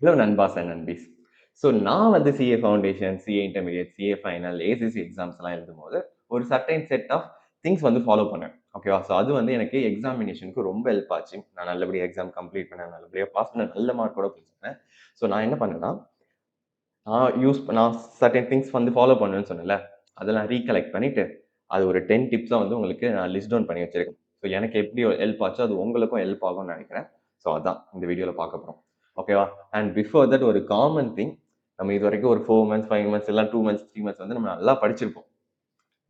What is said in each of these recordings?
Hello நண்பாஸ் and நண்பீஸ். So நான் வந்து CA foundation, CA intermediate, CA final, ACC எக்ஸாம்ஸ்லாம் எழுதும்போது, ஒரு சர்டைன் செட் ஆஃப் திங்ஸ் வந்து ஃபாலோ பண்ணேன். ஓகேவா? ஸோ அது வந்து எனக்கு எக்ஸாமினேஷனுக்கு ரொம்ப ஹெல்ப் ஆச்சு. நான் நல்லபடியா எக்ஸாம் கம்ப்ளீட் பண்ணேன். நல்லபடியா பாஸ் பண்ணேன். நல்ல மார்க்கோட பாஸ் பண்ணேன். ஸோ நான் என்ன பண்ணேன்னா, நான் சர்டைன் திங்ஸ் வந்து ஃபாலோ பண்ணுவேன்னு சொன்னேன்ல, அதெல்லாம் ரீகலெக்ட் பண்ணிட்டு, அது ஒரு 10 டிப்ஸா வந்து உங்களுக்கு நான் லிஸ்ட் டவுன் பண்ணி வச்சிருக்கேன். ஸோ எனக்கு எப்படி ஹெல்ப் ஆச்சோ, அது உங்களுக்கும் ஹெல்ப் ஆகும்னு நெனைக்கிறேன். ஸோ அதான் இந்த வீடியோல பார்க்க போறோம். ஓகேவா? அண்ட் பிஃபோர் தட் ஒரு காமன் திங், நம்ம இதுவரைக்கும் ஒரு 4 மந்த்ஸ், 5 மந்த்ஸ் இல்ல 2 மந்த்ஸ், 3 மந்த்ஸ் வந்து நம்ம நல்லா படிச்சிருப்போம்.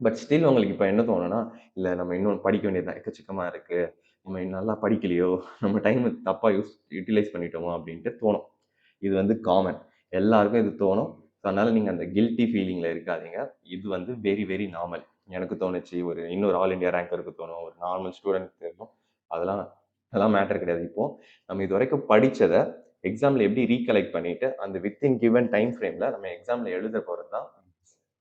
பட் ஸ்டில் உங்களுக்கு இப்ப என்ன தோணும்னா, இல்ல நம்ம இன்னும் படிக்க வேண்டியது எக்கச்சக்கமா இருக்கு. நம்ம இன்னும் நல்லா படிக்கலையோ! நம்ம டைம தப்பா யுட்டிலைஸ் பண்ணிட்டோமோ! அப்டின்ட்டு தோணும். இது வந்து காமன். எல்லாருக்கும் இது தோணும். ஸோ அதனால நீங்க அந்த கில்ட்டி ஃபீலிங்ல இருக்காதீங்க. இது வந்து வெரி, வெரி நார்மல். எனக்கு தோணுச்சு. இன்னொரு ஆல் இண்டியா ரேங்கருக்கு தோணும். ஒரு நார்மல் ஸ்டூடண்ட்க்கு தோணும். அதெல்லாம் அதெல்லாம் மேட்டர் கிடையாது. இப்போ நம்ம இதுவரைக்கும் படிச்சத எக்ஸாம்ல எப்படி ரீகலெக்ட் பண்ணிட்டு, அந்த வித்தின் கிவன் டைம் ஃப்ரேம்ல நம்ம எக்ஸாம்ல எழுத போறது தான்.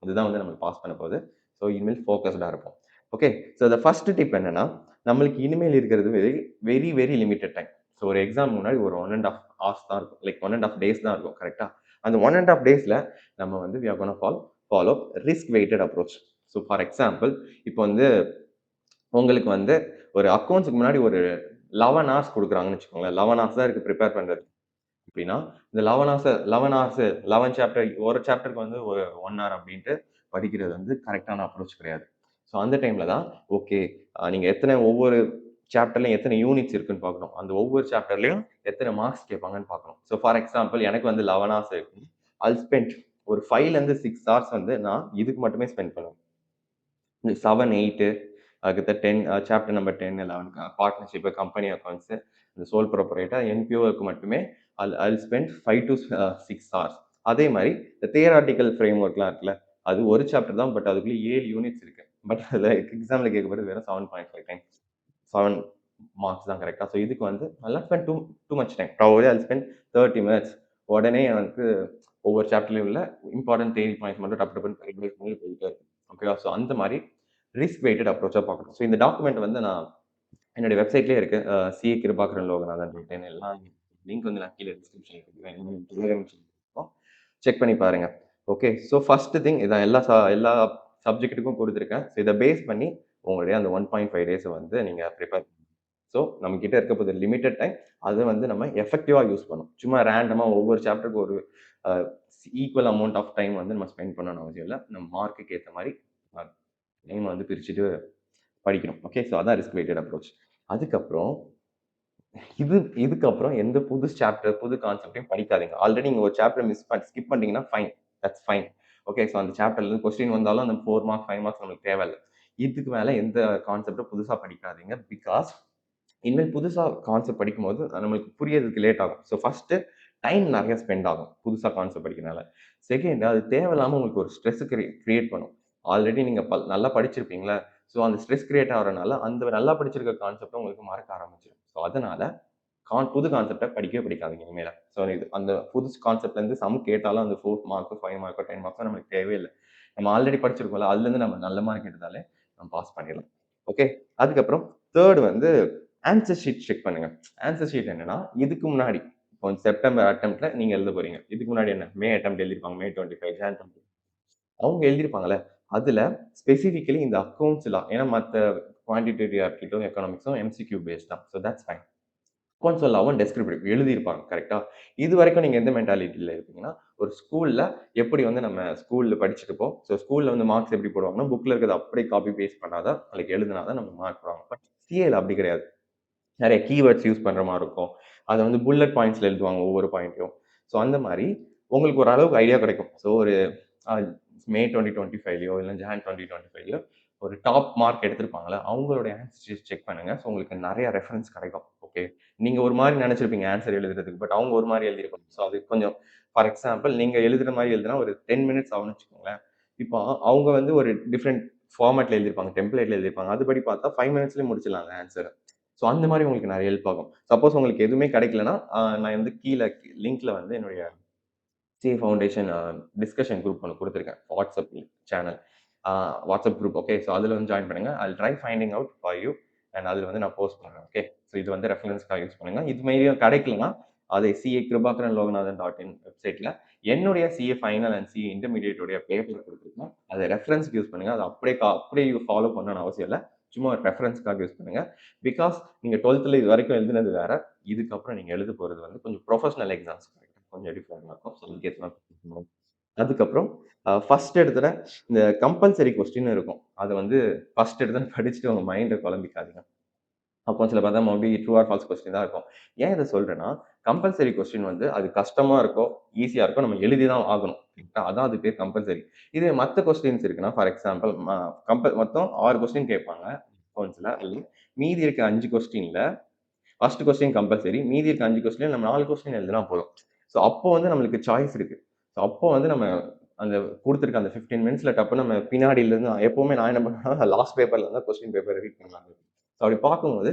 இதுதான் வந்து நம்மளுக்கு பாஸ் பண்ண போகுது. ஸோ இனிமேல் ஃபோக்கஸ்டா இருப்போம். Okay. So the first tip என்னன்னா, நம்மளுக்கு இனிமேல் இருக்கிறது very, very, very limited time. So ஒரு எக்ஸாம் முன்னாடி ஒரு 1 1/2 ஹார்ஸ் தான் இருக்கும். லைக் 1 1/2 டேஸ் தான் இருக்கும். கரெக்ட்டா? அந்த 1 1/2 டேஸ்ல நம்ம வந்து we are gonna follow risk weighted approach. So for example, இப்போ வந்து உங்களுக்கு வந்து ஒரு அக்கவுண்ட்ஸ்க்கு முன்னாடி ஒரு 11 ஹார்ஸ் குடுக்குறாங்கன்னு வச்சுக்கோங்களேன். 11 ஹார்ஸ் தான் இருக்கு பிரிப்பேர் பண்றதுக்கு. அப்படின்னா, இந்த 11 ஹார்ஸ் 11 சாப்டர் ஒரு சாப்டருக்கு வந்து ஒரு 1 ஹார் அப்படின்ட்டு படிக்கிறது வந்து கரெக்ட்டான அப்ரோச் கிடையாது. ஸோ அந்த டைம்ல தான் ஓகே நீங்க ஒவ்வொரு சாப்டர்லயும் எத்தன யூனிட்ஸ் இருக்குன்னு பார்க்கணும். அந்த ஒவ்வொரு சாப்டர்லயும் எத்தன மார்க்ஸ் கேட்பாங்கன்னு பார்க்கணும். ஸோ ஃபார் எக்ஸாம்பிள் எனக்கு வந்து 11 ஹார்ஸ் இருக்கு. ஐல் ஸ்பெண்ட் ஒரு 5லருந்து 6 ஹார்ஸ் வந்து நான் இதுக்கு மட்டுமே ஸ்பெண்ட் பண்ணுவேன். இந்த 7, 8 அதுக்கடுத்து 10 chapter number 10, 11 partnership, company accounts, இந்த சோல் ப்ரொப்ரைட்டர், என்பிஓக்கு மட்டுமே ஐல் ஸ்பெண்ட் 5 டூ 6 ஹார்ஸ். அதே மாரி இந்த தியராட்டிக்கல் ஃப்ரேம் ஒர்க்லாம் இருக்குல்ல, அது ஒரு சாப்டர் தான். பட் அதுக்குள்ள 7 யூனிட்ஸ் இருக்கு. பட் அதுல எக்ஸாம்ல கேட்கப்படுறது வெறும் 7.5 டைம்ஸ். 7 மார்க்ஸ் தான் கரெக்ட்டா. ஸோ இதுக்கு வந்து I not spend too much time. Probably Jal spend 30 minutes. உடனே எனக்கு ஒவ்வொரு சாப்டர்லயும் உள்ள இம்பார்ட்டன்ட் தியரி பாயிண்ட்ஸ் மட்டும் டப்பு டப்புன்னு ரிவைஸ் பண்ணி போயிட்டே இருக்கும். ஓகேவா? ஸோ அந்த மாரி ரிஸ்க் வெய்ட்டட் அப்ரோச்சா பார்க்கணும். ஸோ இந்த டாக்குமெண்ட் வந்து நான் என்னுடைய வெப்சைட்லயே இருக்கு. சிஏ கிருபாகரன் லோகநாதன் ரிட்டர்ன் எல்லாம் லிங்க் வந்து நான் கீழ டிஸ்கிரிப்ஷன்ல குடுக்குறேன். செக் பண்ணி பாருங்க. ஓகே. ஸோ ஃபர்ஸ்ட் திங் இதான் எல்லா சப்ஜெக்ட்டுக்கும் குடுத்துருக்கேன். ஸோ இத பேஸ் பண்ணி உங்களுடைய அந்த 1.5 டேஸ வந்து நீங்க பிரிப்பேர் ஸோ நம்ம கிட்ட இருக்க போது லிமிட்டட் டைம். அத வந்து நம்ம எஃபெக்டிவா யூஸ் பண்ணணும். சும்மா ரேண்டமா ஒவ்வொரு சாப்டருக்கு ஒரு a equal amount of time வந்து நம்ம ஸ்பெண்ட் பண்ணணும்னு அவசியம் இல்ல. நம்ம மார்க்குக்கு ஏத்த மாரி அ டைம வந்து பிரிச்சுட்டு படிக்கணும். ஓகே. ஸோ அதான் ரிஸ்க் வெய்ட்டட் அப்ரோச். அதுக்கப்புறம் இதுக்கப்புறம் எந்த புது சாப்டர், புது கான்செப்ட்டையும் படிக்காதீங்க. ஆல்ரெடி நீங்க ஒரு சாப்டர் ஸ்கிப் பண்ணிட்டீங்கன்னா fine. That's fine. Okay. So அந்த சாப்டர்லருந்து கொஸ்டின் வந்தாலும் அந்த 4 மார்க்ஸ், 5 மார்க்ஸ் நம்மளுக்கு தேவையில்ல. இதுக்கு மேல எந்த கான்செப்டும் புதுசா படிக்காதீங்க. பிகாஸ் இனிமேல் புதுசா கான்செப்ட் படிக்கும்போது நம்மளுக்கு புரியறதுக்கு லேட் ஆகும். ஸோ ஃபர்ஸ்ட்டு டைம் நெறைய ஸ்பெண்ட் ஆகும். புதுசா கான்செப்ட் படிக்கிறனால. செகண்ட் அது தேவையில்லாம உங்களுக்கு ஒரு ஸ்ட்ரெஸ் கிரியேட் பண்ணும். ஆல்ரெடி நீங்க நல்லா படிச்சிருப்பீங்கள்ல. ஸோ அந்த ஸ்ட்ரெஸ் கிரியேட் ஆகுறனால, அந்த நல்லா படிச்சிருக்க கான்செப்ட்ட உங்களுக்கு மறக்க ஆரம்பிச்சுரும். ஸோ அதனால புது கான்செப்ட்ட படிக்கவே படிக்காதீங்க இனிமேல. ஸோ இது அந்த புது கான்செப்ட்லேருந்து சம் கேட்டாலும் அந்த 4 மார்க்கோ, 5 மார்க்கோ, 10 மார்க்கோ நம்மளுக்கு தேவையே இல்ல. நம்ம ஆல்ரெடி படிச்சிருக்கோம்ல, அதுலேருந்து நம்ம நல்ல மார்க் எடுத்தாலே நம்ம பாஸ் பண்ணிடலாம். ஓகே. அதுக்கப்புறம் 3 வந்து ஆன்சர் ஷீட் செக் பண்ணுங்க. ஆன்சர் ஷீட் என்னன்னா, இதுக்கு முன்னாடி இப்போ செப்டம்பர் அட்டெம்ப்ட்ல நீங்க எழுத போறீங்க. இதுக்கு முன்னாடி என்ன? மே அட்டெம்ப்ட் எழுதியிருப்பாங்க. மே 25, ஜான் 20 அவங்க எழுதியிருப்பாங்கல்ல. அதுல ஸ்பெசிஃபிக்கலி இந்த அக்கவுண்ட்ஸ்லாம் ஏன்னா மத்த குவான்டிடேட்டிவ் ஆப்டிட்யூடும், எக்கனாமிக்ஸும் எம்சிக்யூ பேஸ்ட் தான். So that's fine. அக்கவுண்ட்ஸ் எல்லாவும் டெஸ்கிரிப்டிவ் எழுதியிருப்பாங்க. கரெக்ட்டா? இதுவரைக்கும் நீங்க எந்த மென்டாலிட்டில இருப்பீங்கன்னா, ஒரு ஸ்கூல்ல எப்படி வந்து நம்ம ஸ்கூல்ல படிச்சுட்டுப்போம். ஸோ ஸ்கூல்ல வந்து மார்க்ஸ் எப்படி போடுவாங்கன்னா, புக்ல இருக்கிறத அப்படியே காப்பி பேஸ்ட் பண்ணா தான், நாளைக்கு எழுதுனா தான் நமக்கு மார்க் போடுவாங்க. பட் சிஏல அப்படி கிடையாது. நெறைய கீவேர்ட்ஸ் யூஸ் பண்ற மாரி இருக்கும். அத வந்து புல்லட் பாயிண்ட்ஸ்ல எழுதுவாங்க ஒவ்வொரு பாயிண்ட்டையும். ஸோ அந்த மாரி உங்களுக்கு ஓரளவுக்கு ஐடியா கிடைக்கும். ஸோ ஒரு அ மே 2025லயோ இல்ல ஜான் 2025லயோ ஒரு டாப் மார்க் எடுத்திருப்பாங்கல்ல, அவங்களுடைய ஆன்சர் ஷீட் செக் பண்ணுங்க. ஸோ உங்களுக்கு நெறைய ரெஃபரன்ஸ் கிடைக்கும். ஓகே. நீங்க ஒரு மாரி நெனச்சிருப்பீங்க ஆன்சர் எழுதுறதுக்கு. பட் அவங்க ஒரு மாரி எழுதியிருப்பாங்க. ஸோ அது கொஞ்சம் ஃபார் எக்ஸாம்பிள் நீங்க எழுதுற மாரி எழுதுனா ஒரு 10 மினிட்ஸ் ஆகும்னு வச்சுக்கோங்களேன். இப்போ அவங்க வந்து ஒரு டிஃபரெண்ட் ஃபார்மேட்ல எழுதியிருப்பாங்க. டெம்ப்ளேட்ல எழுதியிருப்பாங்க. அதுபடி பார்த்தா 5 மினிட்ஸ்லயே முடிச்சிடலாங்க ஆன்ஸர. ஸோ அந்த மாரி உங்களுக்கு நெறைய ஹெல்ப் ஆகும். சப்போஸ் உங்களுக்கு எதுவுமே கிடைக்கலன்னா, நான் வந்து கீழ லிங்க்ல வந்து என்னுடைய சிஏ ஃபவுண்டேஷன் டிஸ்கஷன் குரூப் ஒண்ணு குடுத்துருக்கேன். WhatsApp channel. Ah WhatsApp group okay. So அதுல வந்து ஜாயின் பண்ணுங்க. I will try finding out for you and அதுல வந்து நான் போஸ்ட் பண்றேன். ஓகே. ஸோ இது வந்து ரெஃபரன்ஸ்க்காக யூஸ் பண்ணுங்க. இது மாரியும் கிடைக்கலன்னா, அதை CA Kribakaran Loganathan.in வெப்சைட்ல என்னுடைய CA final and CA intermediate உடைய பேப்பர் குடுத்துருக்கேன். அத ரெஃபரன்ஸ்க்கு யூஸ் பண்ணுங்க. அத அப்படியே ஃபாலோ பண்ணணும்னு அவசியம் இல்ல. சும்மா ஒரு ரெஃபரன்ஸ்க்காக யூஸ் பண்ணுங்க. பிகாஸ் நீங்க 12ல இதுவரைக்கும் எழுதினது வேற. இதுக்கப்புறம் நீங்க எழுத போறது வந்து கொஞ்சம் ப்ரொஃபஷனல் எக்ஸாம்ஸ் கொஞ்சம் டிஃபரெண்ட்டா இருக்கும். ஸோ அதுக்கேத்த மாரி படிக்கணும். அதுக்கப்புறம் ஃபர்ஸ்ட் எடுத்தோனே இந்த கம்பல்சரி கொஸ்டின் இருக்கும். அத வந்து ஃபர்ஸ்ட் எடுத்தோனே படிச்சுட்டு உங்க மைண்ட குழம்பிக்காதீங்க. அக்கவுண்ட்ஸ்ல பார்த்தா மறுபடியும் ட்ரூ ஆர் ஃபால்ஸ் கொஸ்டின் தான் இருக்கும். ஏன் இத சொல்றேன்னா, கம்பல்சரி கொஸ்டின் வந்து அது கஷ்டமா இருக்கோ, ஈஸியா இருக்கோ நம்ம எழுதி தான் ஆகணும். கரெக்ட்டா? அதான் அது பேர் கம்பல்சரி. இதே மத்த கொஸ்டின்ஸ் இருக்குன்னா, ஃபார் எக்ஸாம்பிள் மொத்தம் 6 கொஸ்டின் கேட்பாங்க அக்கவுண்ட்ஸ்ல. மீதி இருக்க 5 கொஸ்டின்ல ஃபர்ஸ்ட் கொஸ்டின் கம்பல்சரி. மீதி இருக்க 5 கொஸ்டின்ல நம்ம 4 கொஸ்டின் எழுதுனா போதும். ஸோ அப்போ வந்து நம்மளுக்கு சாய்ஸ் இருக்கு. ஸோ அப்போ வந்து நம்ம அந்த குடுத்திருக்க அந்த 15 மினிட்ஸ்ல டப்புன்னு நம்ம பின்னாடிலருந்து எப்பவுமே நான் என்ன பண்ணுவேன்னா, லாஸ்ட் பேப்பர்ல இருந்தா கொஸ்டின் பேப்பர் ரீட் பண்ணலாம். ஸோ அப்படி பார்க்கும்போது,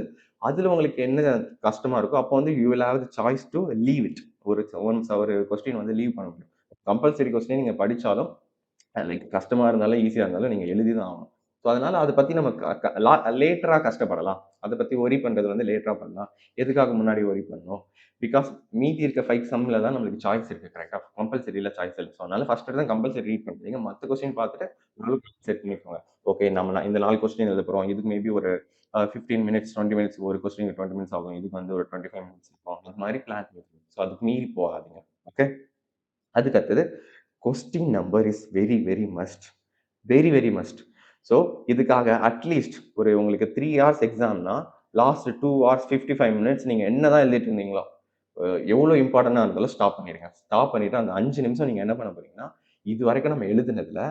அதுல உங்களுக்கு என்ன கஷ்டமா இருக்கோ, அப்போ வந்து you will have the choice to leave it. Once ஒரு கொஸ்டின் வந்து லீவ் பண்ண முடியும். கம்பல்சரி கொஸ்டின் நீங்க படிச்சாலும் லைக் கஷ்டமா இருந்தாலும், ஈஸியா இருந்தாலும் நீங்க எழுதி தான் ஆகணும். ஸோ அதனால அத பத்தி நம்ம க க லா லேட்டரா கஷ்டப்படலாம். அத பத்தி வொரி பண்றது வந்து லேட்டரா பண்ணலாம். எதுக்காக முன்னாடி வொரி பண்ணணும்? பிகாஸ் மீதி இருக்க 5 சம்ல தான் நம்மளுக்கு சாய்ஸ் இருக்கு. கரெக்ட்டா? கம்பல்சரில சாய்ஸ் இல்ல. ஸோ அதனால ஃபர்ஸ்ட் எடுத்தோனே கம்பல்சரி ரீட் பண்றீங்க. மத்த கொஸ்டின் பார்த்துட்டு ஓரளவுக்கு செட் பண்ணிக்கோங்க. ஓகே நம்ம இந்த 4 கொஸ்டின் எழுதப் போறோம். இதுக்கு மேபி ஒரு 15 மினிட்ஸ், 20 மினிட்ஸ் ஒரு கொஸ்டினுக்கு 20 மினிட்ஸ் ஆகும். இதுக்கு வந்து ஒரு 25 மினிட்ஸ் இருக்கும். அந்த மாரி பிளான் பண்ணிக்கோங்க. ஸோ அதுக்கு மீறி போகாதீங்க. ஓகே? அதுக்கு அடுத்தது question number is very, very must. Very, very must. So, இதுக்காக அட்லீஸ்ட் ஒரு உங்களுக்கு 3 ஹார்ஸ் எக்ஸாம்னா, லாஸ்ட் 2 ஹார்ஸ் 55 மினிட்ஸ் நீங்க என்னதான் எழுதிட்டு இருந்தீங்களோ, எவ்வளோ இம்பார்ட்டன்ட்டா இருந்தாலும் ஸ்டாப் பண்ணிடுங்க. ஸ்டாப் பண்ணிட்டு அந்த 5 நிமிஷம் நீங்க என்ன பண்ண போறீங்கன்னா, இதுவரைக்கும் நம்ம எழுதுனதுல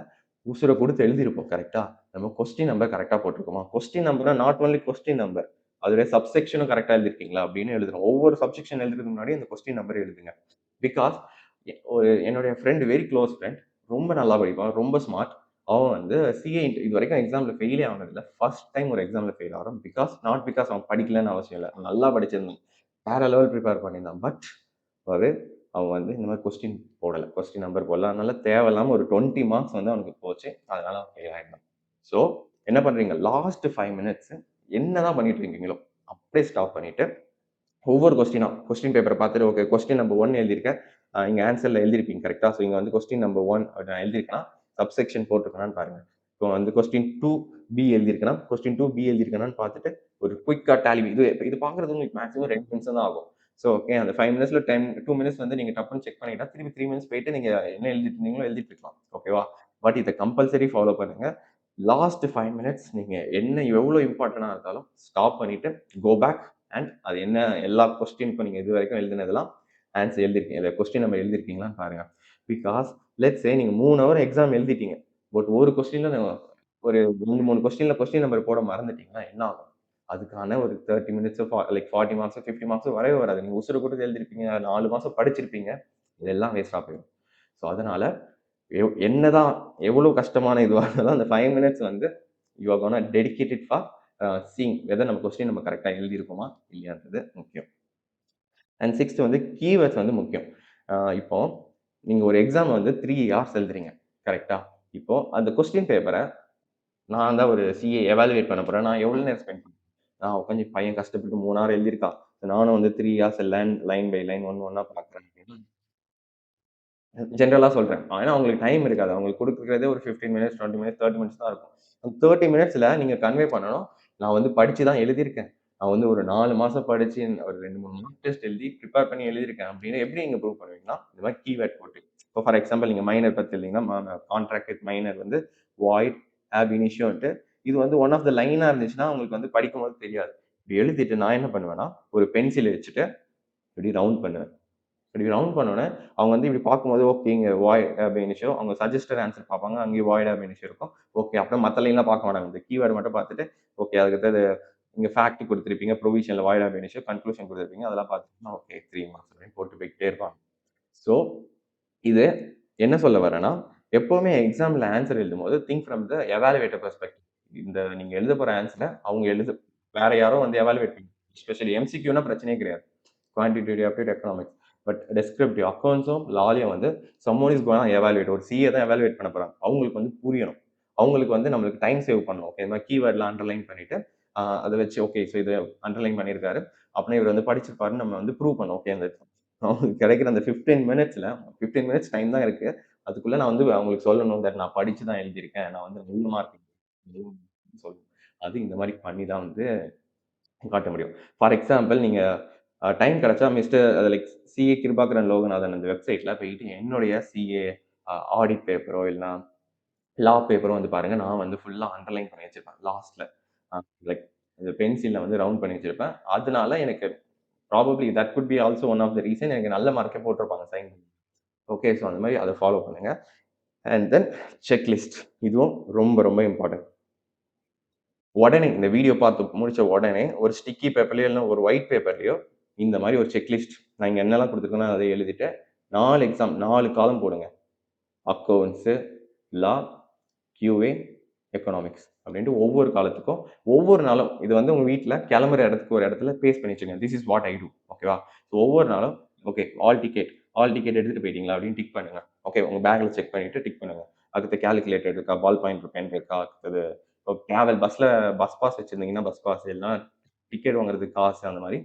உசுர குடுத்து எழுதியிருப்போம் கரெக்ட்டா? நம்ம கொஸ்டின் நம்பர் கரெக்ட்டா போட்டிருக்கோமா? கொஸ்டின் நம்பர்னா நாட் ஒன்லி கொஸ்டின் நம்பர். அதோட சப்செக்ஷனும் கரெக்ட்டா எழுதியிருக்கீங்களா? அப்படின்னு எழுதணும். ஒவ்வொரு சப்செக்ஷன் எழுதுறதுக்கு முன்னாடி அந்த கொஸ்டின் நம்பர் எழுதுங்க. பிகாஸ் என்னுடைய ஃப்ரெண்ட் வெரி க்ளோஸ் ஃப்ரெண்ட். ரொம்ப நல்லா படிப்பான். ரொம்ப ஸ்மார்ட். அவன் வந்து சிஏ இதுவரைக்கும் எக்ஸாம்ல ஃபெயிலே ஆனதில்ல. ஃபர்ஸ்ட் டைம் ஒரு எக்ஸாம்ல ஃபெயில் ஆகுறான். பிகாஸ் அவன் படிக்கலன்னு அவசியம் இல்ல. நல்லா படிச்சிருந்தான். வேற லெவல் ப்ரிப்பேர் பண்ணியிருந்தான். பட் ஒரு அவன் வந்து இந்த மாரி கொஸ்டின் போடல. கொஸ்டின் நம்பர் போடல. அதனால தேவையில்லாம ஒரு 20 மார்க்ஸ் வந்து அவனுக்கு போச்சு. அதனால அவன் ஃபெயில் ஆயிட்டான். ஸோ என்ன பண்றீங்க? லாஸ்ட் 5 மினிட்ஸ் என்னதான் பண்ணிட்டு இருக்கீங்களோ, அப்படியே ஸ்டாப் பண்ணிட்டு ஒவ்வொரு கொஸ்டின் பேப்பர பார்த்துட்டு, ஓகே கொஸ்டின் நம்பர் 1 எழுதியிருக்கேன். இங்க ஆன்சர்ல எழுதியிருப்பீங்க கரெக்ட்டா? ஸோ இங்க வந்து கொஸ்டின் நம்பர் 1 நான் எழுதியிருக்கேன்னா, சப்செக்ஷன் போட்டிருக்கேனான்னு பாருங்க. இப்போ வந்து கொஸ்டின் 2 பி எழுதியிருக்கேன்னா, கொஸ்டின் 2 பி எழுதியிருக்கேனான்னு பார்த்துட்டு, ஒரு குயிக்கா டேலி இது இது பார்க்குறது உங்களுக்கு மேக்ஸிமம் 2 நிமிஷம் தான் ஆகும். ஸோ ஓகே அந்த 5 மினிட்ஸ்ல 2 மினிட்ஸ் வந்து நீங்க டப்புன்னு செக் பண்ணிட்டா, திருப்பி 3 மினிட்ஸ் போயிட்டு நீங்க என்ன எழுதிட்டு இருந்தீங்களோ எழுதிட்டு இருக்கலாம். ஓகேவா? பட் இத கம்பல்சரி ஃபாலோ பண்ணுங்க. லாஸ்ட் 5 மினிட்ஸ் நீங்க என்ன எவ்வளோ இம்பார்ட்டன்ட்டா இருந்தாலும் ஸ்டாப் பண்ணிட்டு, கோ பேக் அண்ட் அது என்ன எல்லா கொஸ்டினுக்கும் நீங்க இதுவரைக்கும் எழுதினதெல்லாம் ஆன்சர் எழுதியிருக்கீங்க. இல்ல கொஸ்டின் நம்பர் எழுதியிருக்கீங்களான்னு பாருங்க. பிகாஸ் லெட்ஸ் சே நீங்க 3 ஹவர் எக்ஸாம் எழுதிட்டீங்க. பட் ஒரு கொஸ்டின்ல ஒரு 2, 3 கொஸ்டின்ல கொஸ்டின் நம்பர் போட மறந்துட்டீங்கன்னா என்ன ஆகும்? அதுக்கான ஒரு 30 மினிட்ஸோ லைக் 40 மார்க்ஸோ, 50 மார்க்ஸோ வரவே வராது. நீங்க உசுர குடுத்து எழுதியிருப்பீங்க. 4 மாசம் படிச்சிருப்பீங்க. இதெல்லாம் வேஸ்ட்டா போயிடும். ஸோ அதனால என்னதான் எவ்வளோ கஷ்டமான இதுவா இருந்தாலும் அந்த 5 மினிட்ஸ் வந்து you are gonna dedicate it for seeing whether நம்ம கொஸ்டின் நம்ம கரெக்ட்டா எழுதியிருக்கோமா? இல்லையான்றது முக்கியம். அண்ட் 6த் வந்து கீவேர்ட்ஸ் வந்து முக்கியம். இப்போ நீங்க ஒரு எக்ஸாம் வந்து 3 ஹார்ஸ் எழுதுறீங்க. கரெக்ட்டா? இப்போ அந்த கொஸ்டின் பேப்பர நான் தான் ஒரு சிஏ எவாலுவேட் பண்ண போறேன். நான் எவ்வளோ நேரம் ஸ்பெண்ட் பண்ணுவேன்? நான் உட்காந்து பையன் கஷ்டப்பட்டு 3 ஹவர் எழுதியிருக்கான். நானும் வந்து 3 ஹார்ஸ் லைன் பை லைன் ஒண்ணு ஒண்ணா பார்க்குறேன். ஜெனரலா சொல்றேன். ஏன்னா அவங்களுக்கு டைம் இருக்காது. அவங்களுக்கு குடுக்குறதே ஒரு 15 மினிட்ஸ், 20 மினிட்ஸ், 30 மினிட்ஸ் தான் இருக்கும். அந்த 30 மினிட்ஸ்ல நீங்க கன்வே பண்ணணும். நான் வந்து படிச்சு தான் எழுதியிருக்கேன். நான் வந்து ஒரு 4 மாசம் படிச்சு ஒரு 2, 3 மாக் டெஸ்ட் எழுதி பிரிப்பேர் பண்ணி எழுதியிருக்கேன் அப்படின்னு எப்படி நீங்க ப்ரூவ் பண்ணுவீங்கன்னா, இந்த மாரி கீவேர்ட் போட்டு. இப்போ ஃபார் எக்ஸாம்பிள் நீங்க மைனர் பத்தி எழுதினீங்கன்னா, கான்ட்ராக்ட் வித் மைனர் வந்து வாய்ட், ஆப் இனிஷியோன்ட்டு இது வந்து ஒன் ஆஃப் த லைனா இருந்துச்சுன்னா, உங்களுக்கு வந்து படிக்கும்போது தெரியாது. இப்படி எழுதிட்டு நான் என்ன பண்ணுவேன்னா, ஒரு பென்சில் வச்சுட்டு இப்படி ரவுண்ட் பண்ணுவேன். இப்படி ரவுண்ட் பண்ணோனே, அவங்க வந்து இப்படி பார்க்கும்போது, ஓகே இங்க வாய்ட் அப் இனிஷியோ, அவங்க சஜஸ்டட் ஆன்ஸர் பார்ப்பாங்க. அங்கேயும் வாய்ட் அப் இனிஷியோ இருக்கும். ஓகே அப்புறம் மத்த லைன்லாம் பார்க்க மாட்டாங்க. இந்த கீவேர்ட் மட்டும் பார்த்துட்டு, ஓகே அதுக்கு அடுத்தது இங்க ஃபேக்ட் குடுத்திருப்பீங்க. ப்ரொவிஷன்ல வாய்ட் அப் இனிஷியோ, கன்க்ளூஷன் குடுத்திருப்பீங்க. அதெல்லாம் பார்த்துட்டு, ஓகே 3 மார்க்ஸ் அப்படின்னு போட்டு போய்க்கிட்டே இருப்பாங்க. ஸோ, இது என்ன சொல்ல வரேன்னா, எப்பவுமே எக்ஸாம்ல ஆன்ஸர் எழுதும்போது, think from the evaluator perspective. இந்த நீங்க எழுத போற ஆன்ஸர அவங்க வேற யாரோ வந்து எவாலுவேட் பண்ணி எஸ்பெஷலி எம்சிக்யூன்னா பிரச்சனையே கிடையாது. Quantitative aptitude economics. But descriptive அக்கவுண்ட்ஸும், லாலயும் வந்து சம்மோன் இஸ் கோனா எவாலுவேட். ஒரு சிஏ தான் எவாலுவேட் பண்ண போறாங்க. அவங்களுக்கு வந்து புரியணும். அவங்களுக்கு வந்து நம்மளுக்கு டைம் சேவ் பண்ணணும். ஓகே இந்த மாரி கீவேர்ட்லாம் அண்டர்லைன் பண்ணிட்டு, அத வச்சு ஓகே ஸோ இத அண்டர்லைன் பண்ணியிருக்காரு. அப்படின்னா இவர் வந்து படிச்சிருப்பாருன்னு நம்ம வந்து ப்ரூவ் பண்ணணும். ஓகே அந்த அவங்களுக்கு கிடைக்கிற அந்த 15 மினிட்ஸ்ல 15 மினிட்ஸ் டைம் தான் இருக்கு. அதுக்குள்ள நான் வந்து அவங்களுக்கு சொல்லணும் தட் நான் படிச்சு தான் எழுதியிருக்கேன். நான் வந்து நல்ல மார்க் சொல்லணும். அது இந்த மாரி பண்ணி தான் வந்து காட்ட முடியும். ஃபார் எக்ஸாம்பிள் நீங்க டைம் கிடைச்சா mister like CA Kirubakaran Loganathan அந்த வெப்சைட்ல போயிட்டு என்னுடைய சிஏ ஆடிட் பேப்பரோ இல்லன்னா லா பேப்பரும் வந்து பாருங்க, நான் வந்து ஃபுல்லா அண்டர்லைன் பண்ணி வச்சிருப்பேன். லாஸ்ட்ல லைக் இந்த பென்சில்ல வந்து ரவுண்ட் பண்ணி வச்சிருப்பேன். அதனால எனக்கு probably that could be also one of the reason எனக்கு நல்ல மார்க்கே போட்டிருப்பாங்க சைன். ஓகே. ஸோ அந்த மாரி அத ஃபாலோ பண்ணுங்க. அண்ட் தென் செக்லிஸ்ட் இதுவும் ரொம்ப ரொம்ப இம்பார்ட்டன்ட். உடனே இந்த வீடியோ பார்த்து முடிச்ச உடனே ஒரு ஸ்டிக்கி பேப்பர்லயோ இல்ல ஒரு ஒயிட் பேப்பர்லயோ இந்த மாரி ஒரு செக்லிஸ்ட் நான் இங்க என்னலாம் குடுத்துருக்கேனோ அத எழுதிட்டு 4 எக்ஸாம் 4 காலம் போடுங்க. அக்கவுண்ட்ஸ், லா, கியூஏ, எக்கனாமிக்ஸ் அப்படின்ட்டு ஒவ்வொரு காலத்துக்கும் ஒவ்வொரு நாளும் இது வந்து உங்க வீட்ல கிளம்புற இடத்துக்கு ஒரு இடத்துல பேஸ்ட் பண்ணி வச்சுக்கங்க. This is what I do. ஓகேவா? ஸோ ஒவ்வொரு நாளும் ஓகே ஆல் டிக்கெட் எடுத்துட்டு போயிட்டீங்களா அப்படின்னு டிக் பண்ணுங்க. ஓகே உங்க பேக்ல செக் பண்ணிட்டு டிக் பண்ணுங்க. அடுத்து கால்குலேட்டர் இருக்கா? பால் பாயிண்ட் பென் இருக்கா? அடுத்தது இப்போ டிராவல் பஸ் பாஸ் வச்சிருந்தீங்கன்னா பஸ் பாஸ் இல்லைன்னா டிக்கெட் வாங்குறதுக்கு காசு அந்த மாதிரி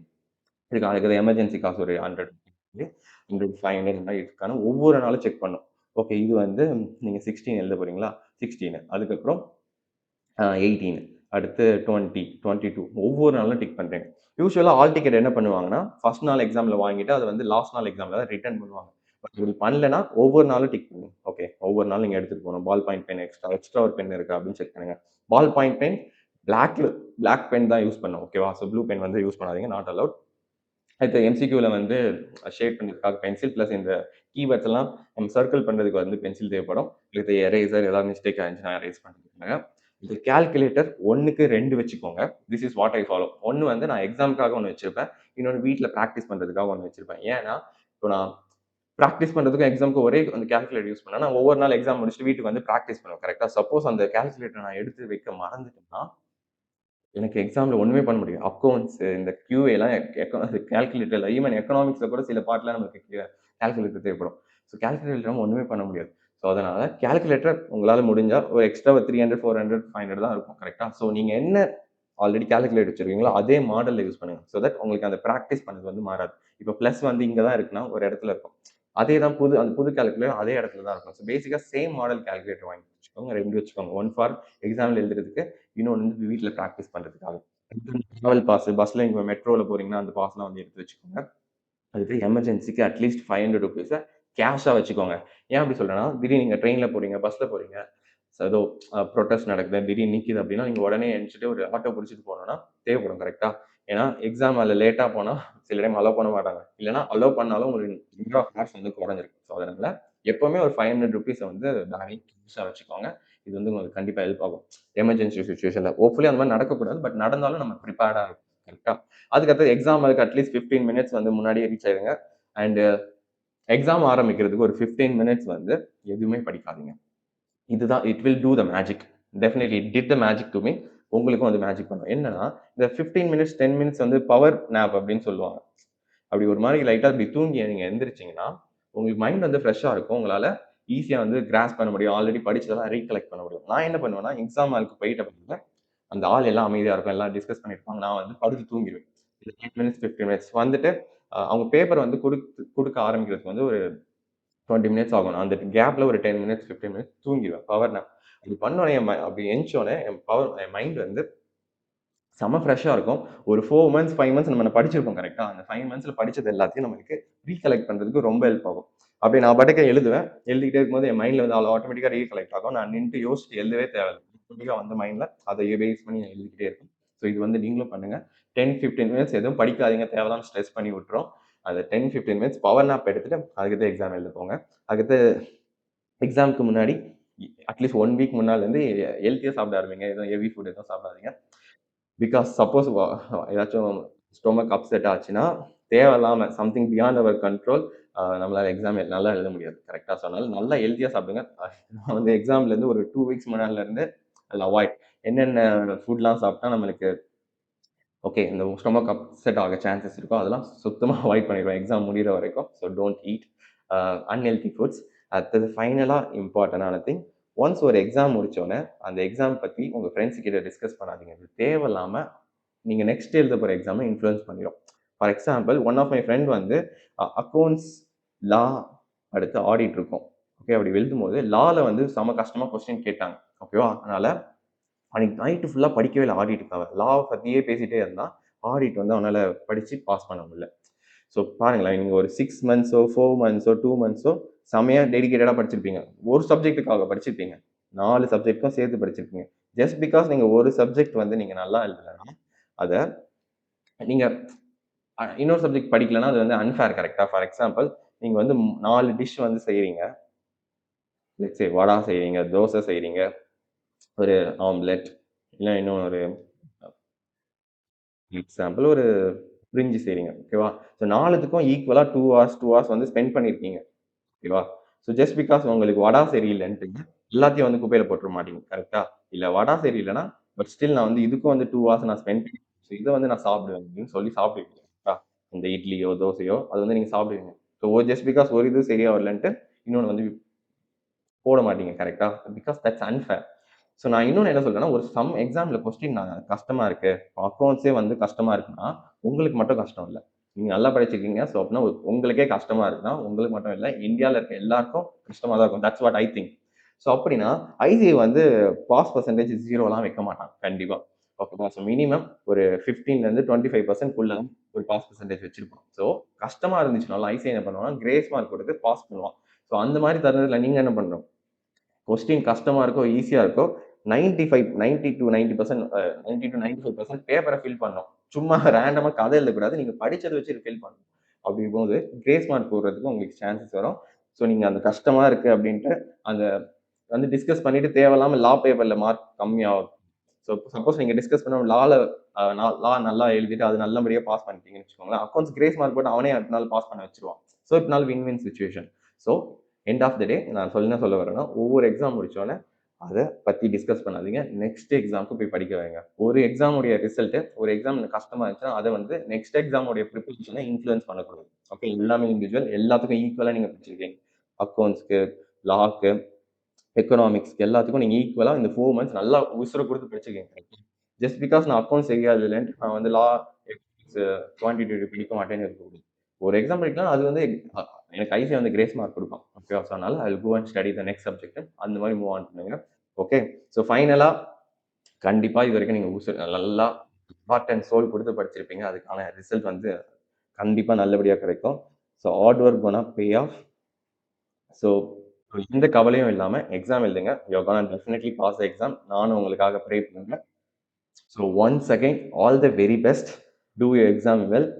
இதுக்கு அதுக்கு எமர்ஜென்சி காசு ஒரு 100 100, 500 இந்த மாதிரி இதுக்கான ஒவ்வொரு நாளும் செக் பண்ணும். ஓகே இது வந்து நீங்க 16 எழுத போறீங்களா? 16 அதுக்கப்புறம் 18 அடுத்து 20, 22 ஒவ்வொரு நாளும் டிக் பண்றேன். யூசுவலா ஆல் டிக்கெட் என்ன பண்ணுவாங்கன்னா, ஃபர்ஸ்ட் நாள் எக்ஸாம்ல வாங்கிட்டு அத வந்து லாஸ்ட் நாள் எக்ஸாம்ல தான் ரிட்டர்ன் பண்ணுவாங்க. பட் இப்படி பண்ணலன்னா ஒவ்வொரு நாளும் டிக் பண்ணுங்க. ஓகே ஒவ்வொரு நாளும் நீங்க எடுத்துட்டு போணும். பால் பாயிண்ட் பென் எக்ஸ்ட்ரா ஒரு பென் இருக்கா அப்படின்னு செக் பண்ணுங்க. Ball point pen black pen தான் யூஸ் பண்ணணும். ஓகேவா? ஸோ ப்ளூ பென் வந்து யூஸ் பண்ணாதீங்க. Not allowed. அடுத்து எம்சிக்யூல வந்து ஷேட் பண்றதுக்காக பென்சில் பிளஸ் இந்த கீவேர்ட்ஸ் எல்லாம் நம்ம சர்க்கிள் பண்றதுக்கு வந்து பென்சில் தேவைப்படும். வித் எரேசர் ஏதாவது மிஸ்டேக் ஆயிருந்துச்சுன்னா எரேஸ் பண்றதுக்காக. இந்த கால்குலேட்டர் 1க்கு 2 வச்சுக்கோங்க. This is what I follow. 1 வந்து நான் எக்ஸாம்க்காக ஒண்ணு வச்சிருப்பேன். இன்னொன்னு வீட்ல பிராக்டிஸ் பண்றதுக்காக ஒண்ணு வச்சிருப்பேன். ஏன்னா, இப்போ நான் பிராக்டிஸ் பண்றதுக்கும் எக்ஸாம்க்கு ஒரே அந்த கால்குலேட்டர் யூஸ் பண்ணா, நான் ஒவ்வொரு நாள் எக்ஸாம் முடிச்சுட்டு வீட்டுக்கு வந்து பிராக்டிஸ் பண்ணுவேன். கரெக்ட்டா? சப்போஸ் அந்த கால்குலேட்டர் நான் எடுத்து வைக்க மறந்துட்டேன்னா எனக்கு எக்ஸாம்ல ஒண்ணுமே பண்ண முடியாது. அக்கவுண்ட்ஸ் இந்த QAலாம் கால்குலேட்டர்ல ஈவன் எக்கனாமிக்ஸ்ல கூட சில பார்ட்லாம் நமக்கு கால்குலேட்டர் தேவைப்படும். ஸோ கால்குலேட்டர் இல்லாம ஒண்ணுமே பண்ண முடியாது. ஸோ அதனால கால்குலேட்டர் உங்களால முடிஞ்சா ஒரு எக்ஸ்ட்ரா ஒரு 300, 400, 500 தான் இருக்கும். கரெக்ட்டா? ஸோ நீங்க என்ன ஆல்ரெடி கால்குலேட்டர் வச்சிருக்கீங்களோ அதே மாடல்ல யூஸ் பண்ணுங்க. ஸோ தட் உங்களுக்கு அந்த பிராக்டிஸ் பண்ணது வந்து மாறாது. இப்போ பிளஸ் வந்து இங்க தான் இருக்குன்னா ஒரு இடத்துல இருக்கும். அதே தான் அந்த புது கால்குலேட்டர் அதே இடத்துல தான் இருக்கும். ஸோ பேசிக்கா சேம் மாடல் கால்குலேட்டர் வாங்கி வச்சுக்கோங்க. 2 வச்சுக்கோங்க. ஒன் ஃபார் எக்ஸாம்ல எழுதுறதுக்கு இன்னொன்னு வந்து வீட்ல பிராக்டிஸ் பண்றதுக்காக. டிராவல் பாஸ் பஸ்ல நீங்க மெட்ரோல போறீங்கன்னா, அந்த பாஸ்லாம் வந்து எடுத்து வச்சுக்கோங்க. அதுக்கு எமர்ஜென்சிக்கு அட்லீஸ்ட் ₹500 கேஷா வச்சுக்கோங்க. ஏன் அப்படி சொல்றேன்னா, திடீர்னு நீங்க ட்ரெயின்ல போறீங்க, பஸ்ல போறீங்க. ஏதோ புரொட்டஸ்ட் நடக்குது, திடீர்னு நிக்குது அப்படின்னா, நீங்க உடனே எந்திரிச்சுட்டு ஒரு ஆட்டோ புடிச்சுட்டு போணும்னா தேவைப்படும் கரெக்ட்டா? ஏன்னா எக்ஸாம் அதுல லேட்டா போனா சில டைம் அலோவ் பண்ண மாட்டாங்க. இல்லன்னா அலோவ் பண்ணாலும் ஒரு நம்பர் ஆஃப் ஹார்ஸ் வந்து குறைஞ்சிருக்கும். ஸோ அதனால எப்பவுமே ஒரு ₹500 வந்து பேக்ல கேஷா வச்சுக்கோங்க. இது வந்து உங்களுக்கு கண்டிப்பா ஹெல்ப் ஆகும். எமர்ஜென்சி சிச்சுவேஷன்ல. ஹோப்ஃபுல்லி அந்த மாரி நடக்கக்கூடாது. பட் நடந்தாலும் நம்ம பிரிப்பேர்டா இருக்கும். கரெக்ட்டா? அதுக்கடுத்து எக்ஸாம் அதுக்கு அட்லீஸ்ட் 15 மினிட்ஸ் வந்து முன்னாடியே ரீச் ஆயிருங்க. அண்ட் எக்ஸாம் ஆரம்பிக்கிறதுக்கு ஒரு 15 மினிட்ஸ் வந்து எதுவுமே படிக்காதீங்க. இதுதான் it will do the magic. Definitely it did the magic to me. உங்களுக்கும் அது மேஜிக் பண்ணும். என்னன்னா, இந்த 15 மினிட்ஸ், 10 மினிட்ஸ் வந்து பவர் நேப் அப்படின்னு சொல்லுவாங்க. அப்படி ஒரு மாரி லைட்டா அப்படி தூங்கி நீங்க எந்திரிச்சீங்கன்னா, உங்களுக்கு மைண்ட் வந்து ஃப்ரெஷ்ஷா இருக்கும். உங்களால ஈஸியா வந்து கிராஸ்ப் பண்ண முடியும். ஆல்ரெடி படிச்சதெல்லாம் ரீகலெக்ட் பண்ண முடியும். நான் என்ன பண்ணுவேன்னா, எக்ஸாம் ஹாலுக்கு போயிட்ட பிறகு அந்த ஹால் எல்லாம் அமைதியா இருக்கும். எல்லாம் டிஸ்கஸ் பண்ணிட்டு இருப்பாங்க. நான் வந்து படுத்து தூங்கிருவேன். 10 மினிட்ஸ், 15 மினிட்ஸ் வந்துட்டு அவங்க பேப்பர் வந்து குடுக்க ஆரம்பிக்கிறதுக்கு வந்து ஒரு 20 மினிட்ஸ் ஆகும். அந்த கேப்ல ஒரு 10 மினிட்ஸ், 15 மினிட்ஸ் தூங்கிருவேன். Power nap. அப்படி பண்ணோனே அப்படி எந்திச்சோனே என் மைண்ட் வந்து செம்ம ஃப்ரெஷ்ஷா இருக்கும். ஒரு 4 மந்த்ஸ், 5 மந்த்ஸ் நம்ம படிச்சிருப்போம் கரெக்ட்டா? அந்த 5 மந்த்ஸ்ல படிச்சது எல்லாத்தையும் நம்மளுக்கு ரீகலெக்ட் பண்றதுக்கு ரொம்ப ஹெல்ப் ஆகும். அப்படி நான் பாட்டுக்கு எழுதுவேன். எழுதிக்கிட்டே இருக்கும்போது என் மைண்ட்ல வந்து ஆட்டோமேட்டிக்கா ரீகலெக்ட் ஆகும். நான் நின்னுட்டு யோசிச்சு எழுதவே தேவையில்ல. ஆட்டோமேட்டிக்கா வந்து மைண்ட்ல அத பேஸ் பண்ணி நான் எழுதிக்கிட்டே இருப்பேன். ஸோ இது வந்து நீங்களும் பண்ணுங்க. 10, 15 மினிட்ஸ் எதுவும் படிக்காதீங்க. தேவையில்லாம ஸ்ட்ரெஸ் பண்ணி விட்டுரும். அந்த 10, 15 மினிட்ஸ் பவர் நேப் எடுத்துட்டு அதுக்கடுத்து எக்ஸாம் எழுத போங்க. அதுக்கடுத்து எக்ஸாம்க்கு முன்னாடி அட்லீஸ்ட் 1 வீக் முன்னாடிலருந்து ஹெல்த்தியா சாப்பிட ஆரம்பிங்க. எதுவும் ஹெவி ஃபுட் எதுவும் சாப்பிடாதீங்க. பிகாஸ் சப்போஸ் ஏதாச்சும் ஸ்டொமக் அப்செட் ஆச்சுன்னா, தேவையில்லாம சம்திங் பியாண்ட் அவர் கண்ட்ரோல் நம்மளால எக்ஸாம் நல்லா எழுத முடியாது. கரெக்ட்டா? ஸோ அதனால நல்லா ஹெல்த்தியா சாப்பிடுங்க. நான் வந்து எக்ஸாம்லேருந்து ஒரு 2 வீக்ஸ் முன்னாடிலருந்து அதில அவாய்ட் என்னென்ன ஃபுட்லாம் சாப்பிட்டா நம்மளுக்கு ஓகே இந்த ஸ்டொமக் அப்செட் ஆக சான்சஸ் இருக்கோ, அதெல்லாம் சுத்தமா அவாய்ட் பண்ணிருவேன் எக்ஸாம் முடியிற வரைக்கும். So don't eat unhealthy foods. அடுத்தது ஃபைனலா இம்பார்ட்டன்டான திங், ஒன்ஸ் ஒரு எக்ஸாம் முடிச்சோனே, அந்த எக்ஸாம் பத்தி உங்க ஃப்ரெண்ட்ஸ் கிட்ட டிஸ்கஸ் பண்ணாதீங்க. இது தேவையில்லாம நீங்க நெக்ஸ்ட் எழுத போற எக்ஸாம இன்ஃப்ளூயன்ஸ் பண்ணிரும். For example one of my friend வந்து அக்கௌண்ட்ஸ், லா, அடுத்து ஆடிட் இருக்கும். ஓகே, அப்படி எழுதும்போது லால வந்து செம கஷ்டமா கொஸ்டின் கேட்டாங்க. ஓகேவா, அதனால அன்னைக்கு நைட்டு ஃபுல்லா படிக்கவே இல்லை ஆடிட்டுக்காக. லா பத்தியே பேசிட்டே இருந்தான். ஆடிட் வந்து அவனால படிச்சு பாஸ் பண்ண முடியல. ஸோ பாருங்களேன், நீங்க ஒரு 6 மந்த்ஸோ 4 மந்த்ஸோ 2 மந்த்ஸோ செமையா டெடிகேட்டடா படிச்சிருப்பீங்க. ஒரு சப்ஜெக்ட்டுக்காக படிச்சிருப்பீங்க. 4 சப்ஜெக்ட்க்கும் சேர்த்து படிச்சிருப்பீங்க. ஜஸ்ட் பிகாஸ் நீங்க ஒரு சப்ஜெக்ட் வந்து நீங்க நல்லா எழுதலன்னா, அத நீங்க இன்னொரு சப்ஜெக்ட் படிக்கலன்னா அது வந்து அன்ஃபேர் கரெக்ட்டா? ஃபார் எக்ஸாம்பிள் நீங்க வந்து 4 டிஷ் வந்து செய்றீங்க. லெட்ஸ் சே வடை செய்றீங்க, தோசை செய்றீங்க, ஒரு ஆம்லெட், இல்ல இன்னும் ஒரு எக்ஸாம்பிள் ஒரு பிரிஞ்சி செய்றீங்க. ஓகேவா? ஸோ 4த்துக்கும் ஈக்குவலா 2 ஹார்ஸ், 2 ஹார்ஸ் வந்து ஸ்பெண்ட் பண்ணியிருக்கீங்க. ஓகேவா? ஸோ ஜஸ்ட் பிகாஸ் உங்களுக்கு வடா சரியில்லன்ட்டு எல்லாத்தையும் வந்து குப்பையில போட்டுற மாட்டீங்க. கரெக்ட்டா? இல்ல வடா சரியில்லன்னா, பட் ஸ்டில் நான் வந்து இதுக்கும் வந்து 2 ஹார்ஸ் நான் ஸ்பெண்ட் பண்ணி ஸோ இத வந்து நான் சாப்பிடுவேன் அப்படின்னு சொல்லி சாப்பிடுவீங்க. கரெக்ட்டா? இந்த இட்லியோ, தோசையோ அது வந்து நீங்க சாப்பிடுவீங்க. ஸோ ஜஸ்ட் பிகாஸ் ஒரு இது சரியா வரலன்ட்டு இன்னொன்னு வந்து போட மாட்டீங்க. கரெக்ட்டா? Because that's unfair. ஸோ நான் இன்னொன்னு என்ன சொல்றேன்னா, ஒரு சம் எக்ஸாம்ல கொஸ்டின் கஷ்டமா இருக்கு. அக்கவுண்ட்ஸே வந்து கஷ்டமா இருக்குன்னா, உங்களுக்கு மட்டும் கஷ்டம் இல்ல. நீங்க நல்லா படிச்சிருக்கீங்க. ஸோ அப்படின்னா உங்களுக்கே கஷ்டமா இருக்குன்னா, உங்களுக்கு மட்டும் இல்ல. இந்தியால இருக்க எல்லாருக்கும் கஷ்டமா தான் இருக்கும். That's what I think. So அப்படின்னா, ஐசிஐ வந்து பாஸ் பெர்சன்டேஜ் 0லாம் வைக்க மாட்டாங்க. கண்டிப்பா. ஓகேவா? ஸோ மினிமம் ஒரு 15லேருந்து 25% குள்ள ஒரு பாஸ் பெர்சன்டேஜ் வச்சிருப்பான். ஸோ கஷ்டமா இருந்துச்சுனாலும் ஐசிஐ என்ன பண்ணுவான்னா, கிரேஸ் மார்க் கொடுத்து பாஸ் பண்ணுவான். ஸோ அந்த மாரி தருணத்துல நீங்க என்ன பண்ணணும்? கொஸ்டின் கஷ்டமா இருக்கோ, ஈஸியா இருக்கோ 95 90 டூ 90% 90 டூ 95% பேப்பர ஃபில் பண்ணணும். சும்மா ரேண்டமா கதை எழுதக்கூடாது. நீங்க படிச்சத வச்சு ஃபில் பண்ணணும். அப்படிங்கும்போது கிரேஸ் மார்க் போடுறதுக்கு உங்களுக்கு சான்சஸ் வரும். ஸோ நீங்க அந்த கஷ்டமா இருக்கு அப்படின்ட்டு அந்த வந்து டிஸ்கஸ் பண்ணிட்டு தேவையில்லாம லா பேப்பர்ல மார்க் கம்மியாகும். ஸோ சப்போஸ் நீங்க டிஸ்கஸ் பண்ண லா நல்லா எழுதிட்டு அது நல்லபடியா பாஸ் பண்ணிட்டீங்கன்னு வச்சுக்கோங்களேன். அக்கவுண்ட்ஸ் கிரேஸ் மார்க் போட்டு அவனே எப்படினாலும் பாஸ் பண்ண வச்சுருவான். ஸோ எப்படினாலும் win win situation. So end of the day நான் என்ன சொல்ல வரேன்னா, ஒவ்வொரு எக்ஸாம் முடிச்சோனே அத பத்தி டிஸ்கஸ் பண்ணாதீங்க. நெக்ஸ்ட் எக்ஸாம்க்கு போய் படிக்க வைங்க. ஒரு எக்ஸாம் உடைய ரிசல்ட் ஒரு எக்ஸாம் கஷ்டமா இருந்துச்சுன்னா, அத வந்து நெக்ஸ்ட் எக்ஸாம் உடைய பிரிப்பரேஷன இன்ஃப்ளூயன்ஸ் பண்ணக்கூடாது. ஓகே, எல்லாமே இண்டிவிஜுவல். எல்லாத்துக்கும் ஈக்குவலா நீங்க படிச்சிருக்கீங்க. அக்கவுண்ட்ஸ்க்கு, லாக்கு, எக்கனாமிக்ஸ்க்கு எல்லாத்துக்கும் நீங்க ஈக்குவலா இந்த 4 மந்த்ஸ் நல்லா உசுர குடுத்து படிச்சிருக்கீங்க. ஜஸ்ட் பிகாஸ் நான் அக்கவுண்ட்ஸ் தெரியாதுல்லன்ட்டு நான் வந்து லா, எக்கனாமிக்ஸ், குவான்டிடேட்டிவ் படிக்க மாட்டேன்னு இருக்கக்கூடாது. ஒரு எக்ஸாம் படிக்கலாம் அது வந்து அ எனக்கு ஐசிஐ வந்து கிரேஸ் மார்க் குடுப்பான். ஓகேவா? ஸோ அதனால I will go and study the next subject அந்த மாரி மூவ் ஆன் பண்ணுங்க. ஓகே. ஸோ ஃபைனலா கண்டிப்பா இதுவரைக்கும் நீங்க நல்லா ஹார்ட் அண்ட் சோல் குடுத்து படிச்சிருப்பீங்க. அதுக்கான ரிசல்ட் வந்து கண்டிப்பா நல்லபடியா கிடைக்கும். So hard work gonna pay off. So எந்த கவலையும் இல்லாம எக்ஸாம் எழுதுங்க. You are gonna definitely pass the exam. நானும் உங்களுக்காக ப்ரே பண்றேன். So once again all the very best. Do your exam well.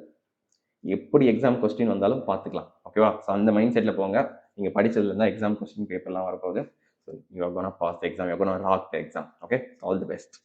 எப்படி எக்ஸாம் கொஸ்டின் வந்தாலும் பார்த்துக்கலாம். ஓகேவா? ஸோ அந்த மைண்ட் செட்ல போங்க. நீங்க படிச்சதுல இருந்தா எக்ஸாம் கொஸ்டின் பேப்பர்லாம் வரப்போகுது. So you are gonna pass the exam. You are gonna rock the exam. Okay? All the best.